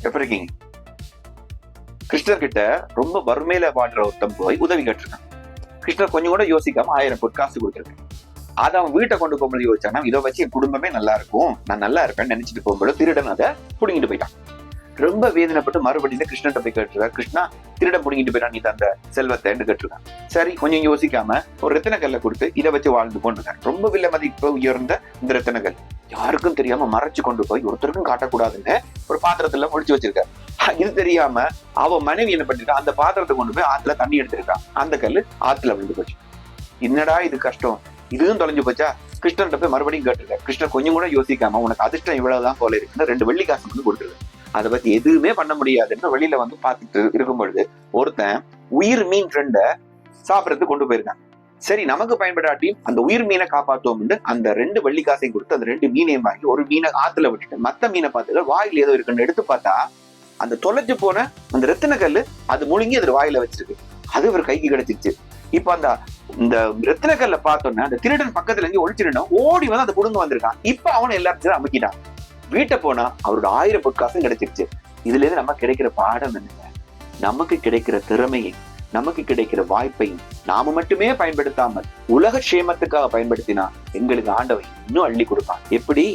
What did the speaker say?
எப்படி இருக்கீங்க? கிருஷ்ணர் கிட்ட ரொம்ப வறுமையில வாழ்ற ஒருத்தன் போய் உதவி கேட்டிருக்கான். கிருஷ்ணர் கொஞ்சம் கூட யோசிக்காம 1000 பொற்காசு கொடுத்துருக்கேன். அதை அவன் வீட்டை கொண்டு போகும்போது யோசிச்சானா, இதை வச்சு என் குடும்பமே நல்லா இருக்கும், நான் நல்லா இருப்பேன்னு நினைச்சிட்டு போகும்போது திருடன் அதை புடுங்கிட்டு போயிட்டான். ரொம்ப வேதனைப்பட்டு மறுபடியும் கிருஷ்ணன் போய் கேட்டிருக்கா, கிருஷ்ணா திருடன் புடுங்கிட்டு போயிட்டான், நீ தந்த செல்வத்தை கேட்டிருக்கான். சரி, கொஞ்சம் யோசிக்காம ஒரு ரத்தின கல்லை கொடுத்து இதை வச்சு வாழ்ந்து கொண்டிருக்கான். ரொம்ப விலை மதிப்பு உயர்ந்த இந்த ரத்தின கல் யாருக்கும் தெரியாம மறைச்சு கொண்டு போய் ஒருத்தருக்கும் காட்டக்கூடாதுன்னு ஒரு பாத்திரத்துல முடிச்சு வச்சிருக்காரு. இது தெரியாம அவ மனைவி என்ன பண்ணிருக்கா, அந்த பாத்திரத்தை கொண்டு போய் ஆத்துல தண்ணி எடுத்திருக்கான். அந்த கல்லு ஆத்துல விழுந்து போச்சு. என்னடா இது கஷ்டம், இதுவும் தொலைஞ்சு போச்சா? கிருஷ்ணன் போய் மறுபடியும் கேட்டிருக்க. கிருஷ்ணன் கொஞ்சம் கூட யோசிக்காம, உனக்கு அதிர்ஷ்டம் இவ்வளவுதான் போல இருக்குன்னு 2 வெள்ளி காசு வந்து கொடுத்துருக்கு. அதை பத்தி எதுவுமே பண்ண முடியாதுன்னு வெளியில வந்து பார்த்துட்டு இருக்கும் பொழுது ஒருத்தன் உயிர் மீன் 2 சாப்பிடறதுக்கு கொண்டு போயிருக்கான். சரி, நமக்கு பயன்படாட்டியும் அந்த உயிர் மீனை காப்பாற்றுவோம் அந்த 2 வெள்ளி காசையும் கொடுத்து அந்த 2 மீனையும் வாங்கி ஒரு மீனை ஆத்துல விட்டுட்டு மத்த மீனை பார்த்து வாயில் ஏதோ இருக்குன்னு எடுத்து பார்த்தா அந்த தொலைச்சு போன அந்த ரத்தின கல்லு அது முழுங்கி அது வாயில வச்சிருக்கு. அது ஒரு கைக்கு கிடைச்சிருச்சு. இப்ப இந்த ரத்தின கல்லை பார்த்தோன்னா அந்த திருடன் பக்கத்துல இருந்து ஒழிச்சிருந்தோம், ஓடி வந்து அந்த குடும்பம் வந்திருக்கான். இப்ப அவனை எல்லாத்தையும் அமைக்கிட்டான். வீட்டை போனா அவரோட 1000 பொற்காசும் கிடைச்சிருச்சு. இதுல இருந்து நம்ம கிடைக்கிற பாடம் என்னங்க? நமக்கு கிடைக்கிற திறமையை, நமக்கு கிடைக்கிற வாய்ப்பையும் நாம மட்டுமே பயன்படுத்தாமல் உலக க்ஷேமத்துக்காக பயன்படுத்தினா எங்களுக்கு ஆண்டவன் இன்னும் அள்ளி கொடுப்பான். எப்படி?